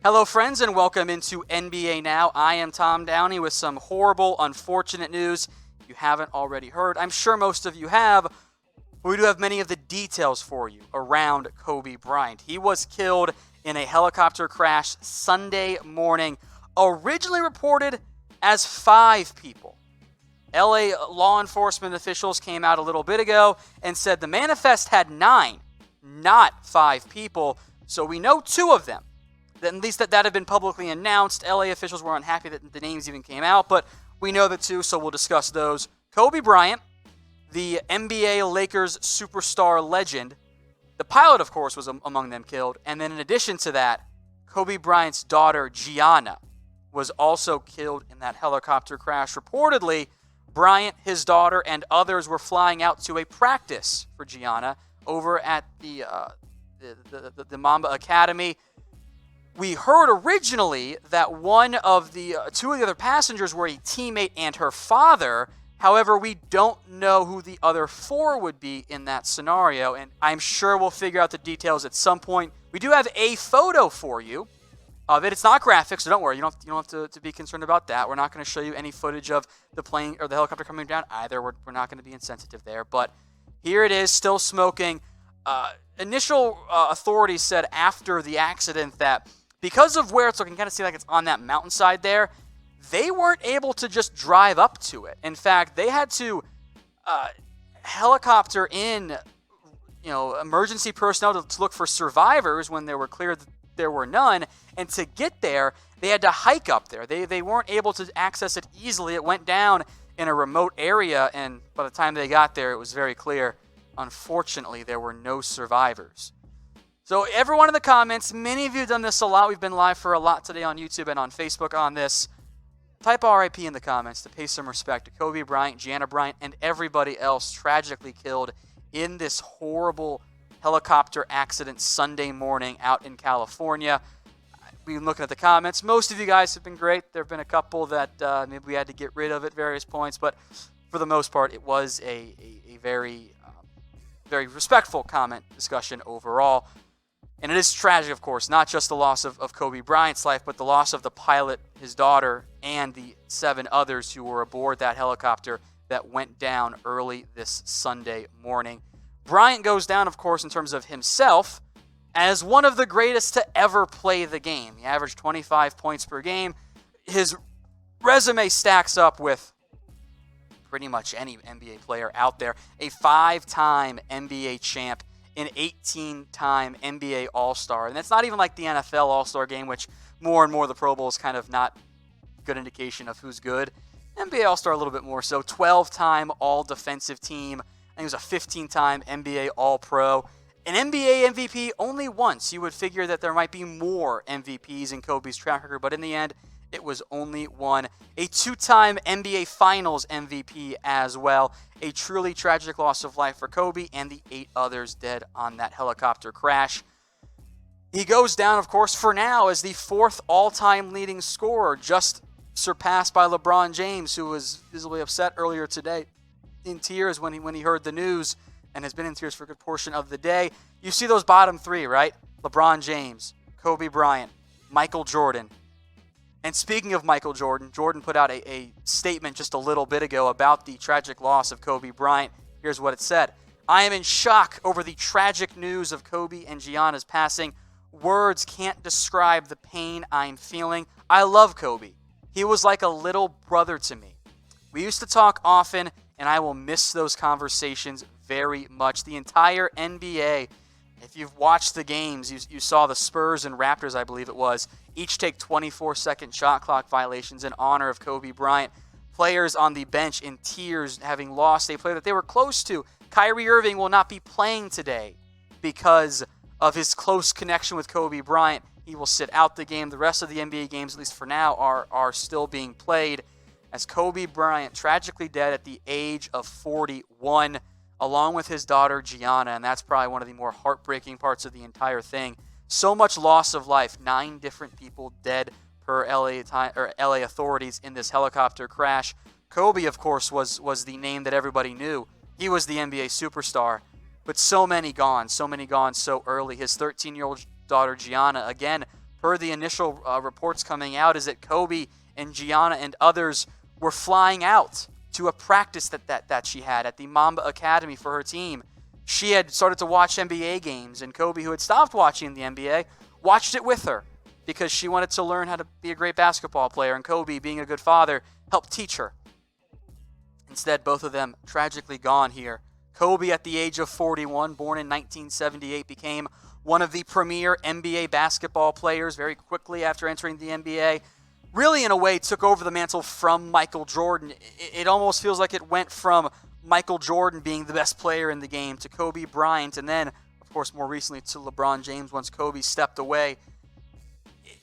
Hello, friends, and welcome into NBA Now. I am Tom Downey with some horrible, unfortunate news you haven't already heard. I'm sure most of you have, but we do have many of the details for you around Kobe Bryant. He was killed in a helicopter crash Sunday morning, originally reported as 5 people. LA law enforcement officials came out a little bit ago and said the manifest had 9, not 5 people, so we know 2 of them. At least that had been publicly announced. LA officials were unhappy that the names even came out, but we know the 2, so we'll discuss those. Kobe Bryant, the NBA Lakers superstar legend. The pilot, of course, was among them killed. And then in addition to that, Kobe Bryant's daughter, Gianna, was also killed in that helicopter crash. Reportedly, Bryant, his daughter, and others were flying out to a practice for Gianna over at the Mamba Academy. We heard originally that one of the 2 of the other passengers were a teammate and her father. However, we don't know who the other 4 would be in that scenario, and I'm sure we'll figure out the details at some point. We do have a photo for you of it. It's not graphic, so don't worry. You don't have to be concerned about that. We're not going to show you any footage of the plane or the helicopter coming down either. We're not going to be insensitive there, but here it is, still smoking. Initial authorities said after the accident that because of where it's looking, kind of see like it's on that mountainside there, they weren't able to just drive up to it. In fact, they had to helicopter in, emergency personnel to look for survivors when they were clear that there were none. And to get there, they had to hike up there. They weren't able to access it easily. It went down in a remote area, and by the time they got there, it was very clear. Unfortunately, there were no survivors. So everyone in the comments, many of you have done this a lot. We've been live for a lot today on YouTube and on Facebook on this. Type RIP in the comments to pay some respect to Kobe Bryant, Gianna Bryant, and everybody else tragically killed in this horrible helicopter accident Sunday morning out in California. We've been looking at the comments. Most of you guys have been great. There have been a couple that maybe we had to get rid of at various points, but for the most part, it was a very, very respectful comment discussion overall. And it is tragic, of course, not just the loss of Kobe Bryant's life, but the loss of the pilot, his daughter, and the 7 others who were aboard that helicopter that went down early this Sunday morning. Bryant goes down, of course, in terms of himself, as one of the greatest to ever play the game. He averaged 25 points per game. His resume stacks up with pretty much any NBA player out there. A 5-time NBA champ, an 18-time NBA All-Star. And that's not even like the NFL All-Star game, which more and more the Pro Bowl is kind of not a good indication of who's good. NBA All-Star a little bit more so. 12-time All-Defensive Team. I think it was a 15-time NBA All-Pro. An NBA MVP only once. You would figure that there might be more MVPs in Kobe's track record, but in the end, it was only one. A 2-time NBA Finals MVP as well. A truly tragic loss of life for Kobe and the 8 others dead on that helicopter crash. He goes down, of course, for now as the 4th all-time leading scorer, just surpassed by LeBron James, who was visibly upset earlier today, in tears when he heard the news, and has been in tears for a good portion of the day. You see those bottom 3, right? LeBron James, Kobe Bryant, Michael Jordan. And speaking of Michael Jordan, Jordan put out a statement just a little bit ago about the tragic loss of Kobe Bryant. Here's what it said. I am in shock over the tragic news of Kobe and Gianna's passing. Words can't describe the pain I'm feeling. I love Kobe. He was like a little brother to me. We used to talk often, and I will miss those conversations very much. The entire NBA, if you've watched the games, you saw the Spurs and Raptors, I believe it was, each take 24-second shot clock violations in honor of Kobe Bryant. Players on the bench in tears having lost a player that they were close to. Kyrie Irving will not be playing today because of his close connection with Kobe Bryant. He will sit out the game. The rest of the NBA games, at least for now, are still being played as Kobe Bryant tragically dead at the age of 41, along with his daughter Gianna, and that's probably one of the more heartbreaking parts of the entire thing. So much loss of life, 9 different people dead per LA authorities in this helicopter crash. Kobe, of course, was the name that everybody knew. He was the NBA superstar, but so many gone so early. His 13-year-old daughter Gianna, again, per the initial reports coming out, is that Kobe and Gianna and others were flying out to a practice that she had at the Mamba Academy for her team. She had started to watch NBA games, and Kobe, who had stopped watching the NBA, watched it with her because she wanted to learn how to be a great basketball player, and Kobe, being a good father, helped teach her. Instead, both of them tragically gone here. Kobe, at the age of 41, born in 1978, became one of the premier NBA basketball players very quickly after entering the NBA. Really, in a way, took over the mantle from Michael Jordan. It almost feels like it went from Michael Jordan being the best player in the game to Kobe Bryant, and then, of course, more recently to LeBron James once Kobe stepped away.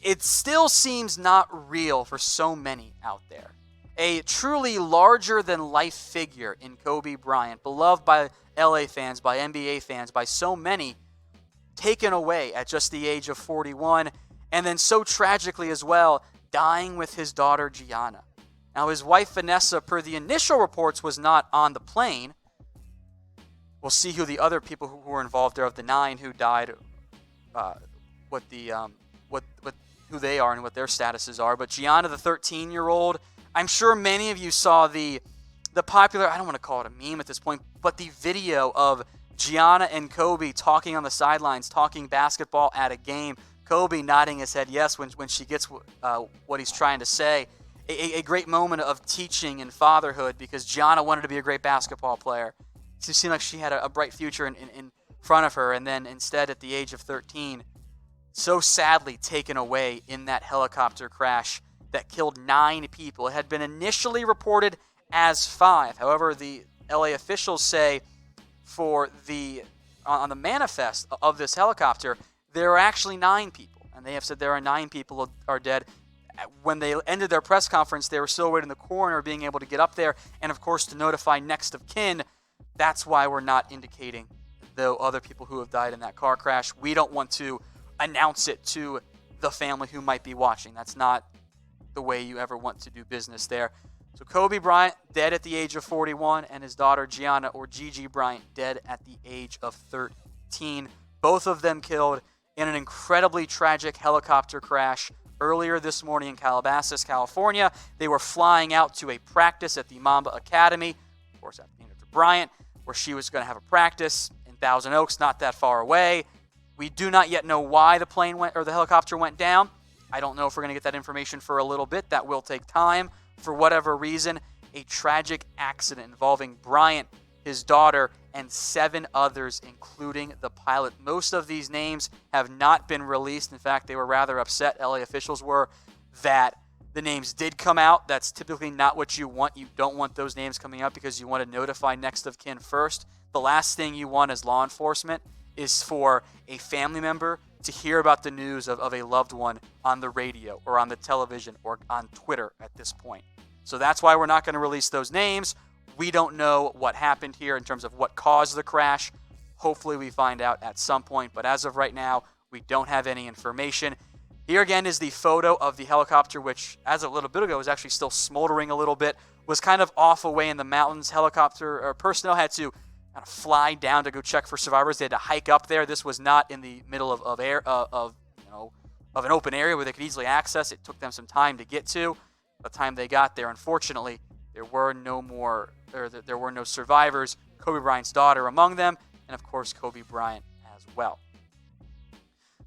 It still seems not real for so many out there. A truly larger-than-life figure in Kobe Bryant, beloved by LA fans, by NBA fans, by so many, taken away at just the age of 41, and then so tragically as well, dying with his daughter Gianna. Now, his wife Vanessa, per the initial reports, was not on the plane. We'll see who the other people who were involved there of the 9 who died, who they are and what their statuses are. But Gianna, the 13-year-old, I'm sure many of you saw the popular, I don't want to call it a meme at this point, but the video of Gianna and Kobe talking on the sidelines, talking basketball at a game. Kobe nodding his head yes when she gets what he's trying to say. A great moment of teaching and fatherhood, because Gianna wanted to be a great basketball player. It seemed like she had a bright future in front of her, and then instead at the age of 13, so sadly taken away in that helicopter crash that killed 9 people. It had been initially reported as 5. However, the LA officials say on the manifest of this helicopter, there are actually 9 people, and they have said there are 9 people who are dead. When they ended their press conference, they were still waiting the coroner being able to get up there and, of course, to notify next of kin. That's why we're not indicating the other people who have died in that car crash. We don't want to announce it to the family who might be watching. That's not the way you ever want to do business there. So Kobe Bryant, dead at the age of 41, and his daughter Gianna, or Gigi Bryant, dead at the age of 13. Both of them killed in an incredibly tragic helicopter crash earlier this morning in Calabasas, California. They were flying out to a practice at the Mamba Academy, of course, named after Bryant, where she was going to have a practice in Thousand Oaks, not that far away. We do not yet know why the helicopter went down. I don't know if we're going to get that information for a little bit. That will take time. For whatever reason, a tragic accident involving Bryant, his daughter, and 7 others, including the pilot. Most of these names have not been released. In fact, they were rather upset, LA officials were, that the names did come out. That's typically not what you want. You don't want those names coming out because you want to notify next of kin first. The last thing you want as law enforcement is for a family member to hear about the news of a loved one on the radio or on the television or on Twitter at this point. So that's why we're not going to release those names. We don't know what happened here in terms of what caused the crash. Hopefully we find out at some point, but as of right now, we don't have any information. Here again is the photo of the helicopter, which as of a little bit ago was actually still smoldering a little bit, was kind of off away in the mountains. Helicopter personnel had to kind of fly down to go check for survivors. They had to hike up there. This was not in the middle of an open area where they could easily access. It took them some time to get to. By the time they got there, unfortunately, there were no survivors. Kobe Bryant's daughter among them, and of course Kobe Bryant as well.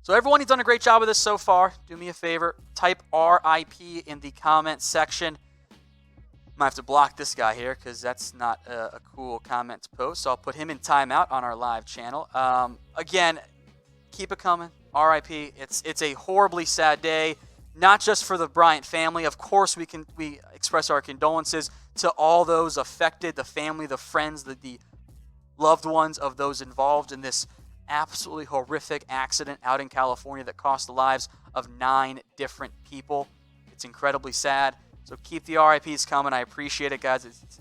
So everyone, you've done a great job with this so far. Do me a favor, type RIP in the comment section. Might have to block this guy here because that's not a cool comment to post. So I'll put him in timeout on our live channel. Again, keep it coming. RIP. It's a horribly sad day, not just for the Bryant family. Of course, we express our condolences to all those affected, the family, the friends, the loved ones of those involved in this absolutely horrific accident out in California that cost the lives of 9 different people. It's incredibly sad. So keep the RIPs coming. I appreciate it, guys. It's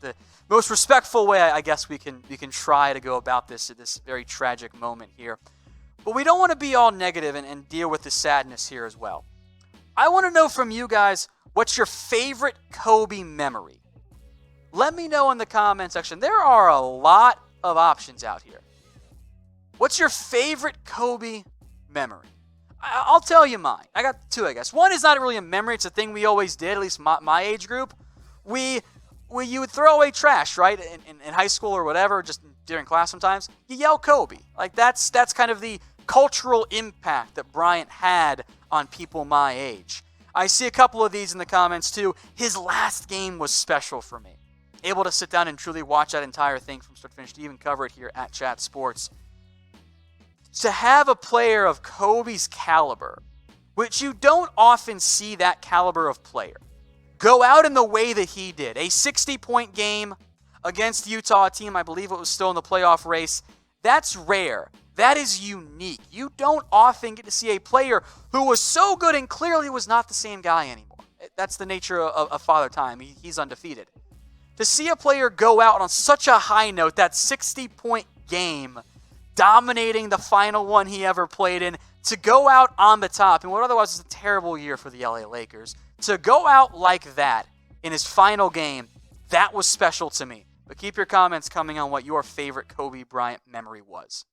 the most respectful way I guess we can try to go about this very tragic moment here. But we don't want to be all negative and deal with the sadness here as well. I want to know from you guys, what's your favorite Kobe memory? Let me know in the comment section. There are a lot of options out here. What's your favorite Kobe memory? I'll tell you mine. I got two, I guess. One is not really a memory. It's a thing we always did, at least my age group. You would throw away trash, right, in high school or whatever, just during class sometimes. You yell Kobe. Like, that's kind of the cultural impact that Bryant had on people my age. I see a couple of these in the comments, too. His last game was special for me. Able to sit down and truly watch that entire thing from start to finish, to even cover it here at Chat Sports. To have a player of Kobe's caliber, which you don't often see that caliber of player, go out in the way that he did. A 60-point game against the Utah team, I believe it was still in the playoff race. That's rare. That is unique. You don't often get to see a player who was so good and clearly was not the same guy anymore. That's the nature of Father Time. He's undefeated. To see a player go out on such a high note, that 60-point game, dominating the final one he ever played in, to go out on the top in what otherwise was a terrible year for the LA Lakers, to go out like that in his final game, that was special to me. But keep your comments coming on what your favorite Kobe Bryant memory was.